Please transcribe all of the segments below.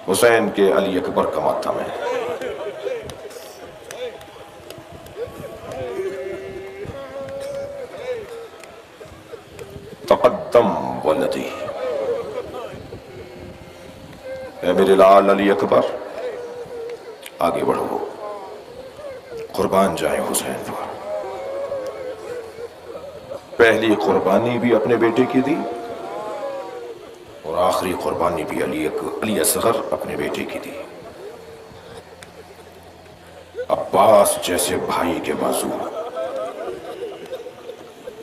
حسین کے علی اکبر کا ماتم ہے۔ تقدم ولدی، اے میرے لال علی اکبر آگے بڑھو، قربان جائیں حسین پر۔ پہلی قربانی بھی اپنے بیٹے کی دی اور آخری قربانی بھی علی اصغر اپنے بیٹے کی دی۔ عباس جیسے بھائی کے بازو،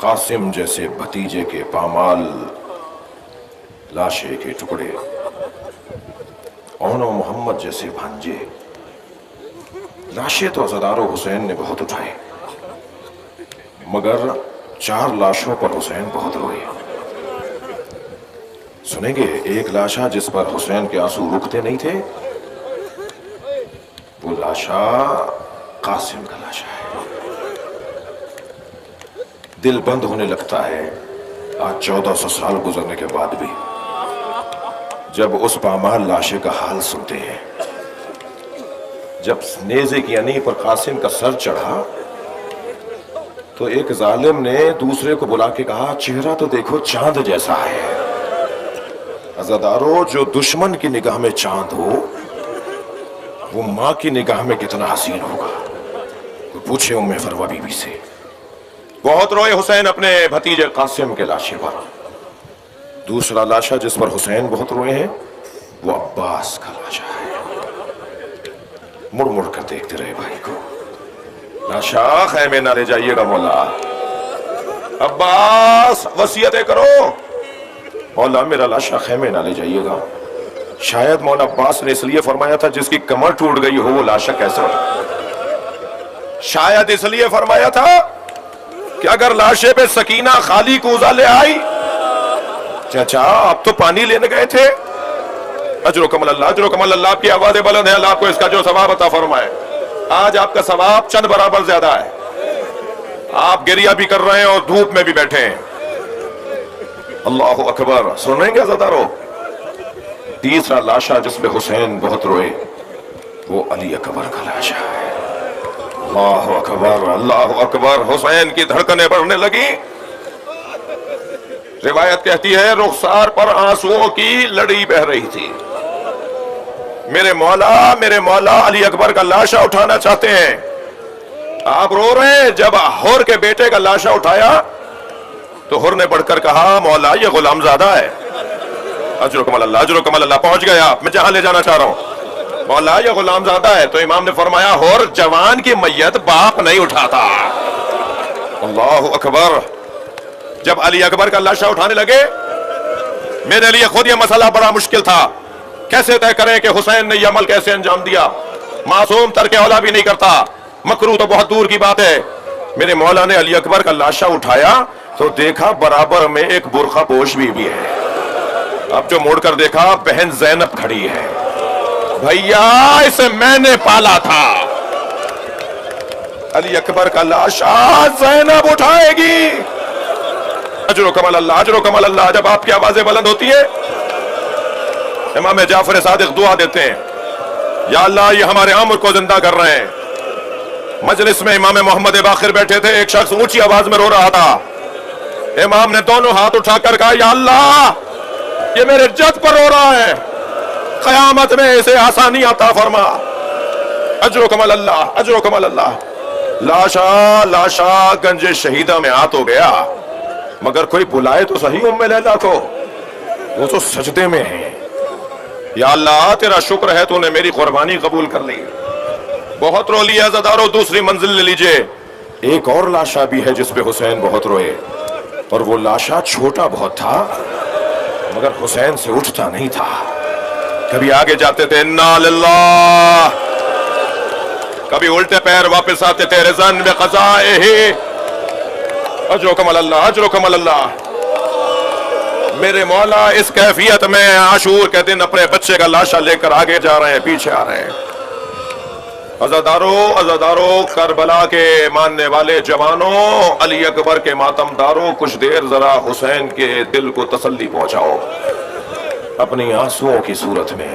قاسم جیسے بھتیجے کے پامال، لاشے کے ٹکڑے، اون و محمد جیسے بھانجے، لاشیں تو عزادارو حسین نے بہت اٹھائے، مگر 4 لاشوں پر حسین بہت روئے۔ سنیں گے ایک لاشا جس پر حسین کے آنسو رکتے نہیں تھے، وہ لاشا قاسم کا لاشا ہے۔ دل بند ہونے لگتا ہے آج 1400 سال گزرنے کے بعد بھی، جب اس پامال لاشے کا حال سنتے ہیں۔ جب نیزے کی انیں پر قاسم کا سر چڑھا تو ایک ظالم نے دوسرے کو بلا کے کہا، چہرہ تو دیکھو چاند جیسا ہے۔ عزادارو، جو دشمن کی نگاہ میں چاند ہو وہ ماں کی نگاہ میں کتنا حسین ہوگا۔ کوئی پوچھے ام فروہ بی بی سے۔ بہت روئے حسین اپنے بھتیجے قاسم کے لاشے پر۔ دوسرا لاشا جس پر حسین بہت روئے ہیں وہ عباس کا لاشا ہے۔ مڑ مڑ کر دیکھتے رہے بھائی کو۔ لاشا خیمے نہ لے جائیے گا مولا، عباس وصیتیں کرو، مولا میرا لاشا خیمے نہ لے جائیے گا۔ شاید مولا عباس نے اس لیے فرمایا تھا جس کی کمر ٹوٹ گئی ہو وہ لاشا کیسا، شاید اس لیے فرمایا تھا کہ اگر لاشے پہ سکینہ خالی کوزہ لے آئی، چچا آپ تو پانی لینے گئے تھے، اجرکم اللہ، اجرکم اللہ، آپ کی آواز بلند ہے، اللہ آپ کو اس کا جو ثواب عطا فرمائے۔ آج آپ کا ثواب چند برابر زیادہ ہے، آپ گریہ بھی کر رہے ہیں اور دھوپ میں بھی بیٹھے ہیں۔ اللہ اکبر، سنیں گے عزادارو؟ تیسرا لاشا جس پہ حسین بہت روئے وہ علی اکبر کا لاشا ہے۔ اللہ اکبر، اللہ اکبر، حسین کی دھڑکنیں بڑھنے لگی۔ روایت کہتی ہے رخسار پر آنسوؤں کی لڑی بہہ رہی تھی۔ میرے مولا علی اکبر کا لاشا اٹھانا چاہتے ہیں، آپ رو رہے ہیں۔ جب حر کے بیٹے کا لاشا اٹھایا تو حر نے بڑھ کر کہا، مولا یہ غلام زادہ ہے۔ اجرکم اللہ، اجرکم اللہ، پہنچ گیا میں جہاں لے جانا چاہ رہا ہوں، مولا یہ غلام زادہ ہے۔ تو امام نے فرمایا، حر جوان کی میت باپ نہیں اٹھاتا۔ اللہ اکبر۔ جب علی اکبر کا لاشا اٹھانے لگے، میرے لیے خود یہ مسئلہ بڑا مشکل تھا، کیسے طے کریں کہ حسین نے یہ عمل کیسے انجام دیا۔ معصوم ترک اولا بھی نہیں کرتا، مکروہ تو بہت دور کی بات ہے۔ میرے مولا نے علی اکبر کا لاشا اٹھایا تو دیکھا برابر میں ایک برقع پوش بھی ہے۔ اب جو موڑ کر دیکھا بہن زینب کھڑی ہے۔ بھیا اسے میں نے پالا تھا، علی اکبر کا لاشا زینب اٹھائے گی۔ اجرکم اللہ، اجرکم اللہ۔ جب آپ کی آوازیں بلند ہوتی ہیں، امام جعفر صادق دعا دیتے ہیں، یا اللہ یہ ہمارے عمر کو زندہ کر رہے ہیں۔ مجلس میں امام محمد باقر بیٹھے تھے، ایک شخص اونچی آواز میں رو رہا تھا۔ امام نے دونوں ہاتھ اٹھا کر کہا، یا اللہ یہ میرے جد پر رو رہا ہے، قیامت میں اسے آسانی عطا فرما۔ اجرکم اللہ، اجرکم اللہ۔ لاشا گنج شہیدہ میں آ تو گیا، مگر کوئی بلائے تو صحیح ام لیلا کو، وہ تو سجدے میں ہیں۔ یا اللہ تیرا شکر ہے تو نے میری قربانی قبول کر لی۔ بہت رو لیا عزادارو، دوسری منزل لے لیجئے۔ ایک اور لاشا بھی ہے جس پہ حسین بہت روئے، اور وہ لاشا چھوٹا بہت تھا مگر حسین سے اٹھتا نہیں تھا۔ کبھی آگے جاتے تھے انا للہ، کبھی الٹے پیر واپس آتے تھے رضن بقضائہ۔ اجرکم اللہ، اجرکم اللہ۔ میرے مولا اس کیفیت میں عاشور کے دن اپنے بچے کا لاشا لے کر آگے جا رہے ہیں، پیچھے آ رہے ہیں۔ عزادارو، کربلا کے ماننے والے جوانوں، علی اکبر کے ماتم داروں، کچھ دیر ذرا حسین کے دل کو تسلی پہنچاؤ اپنی آنسوؤں کی صورت میں۔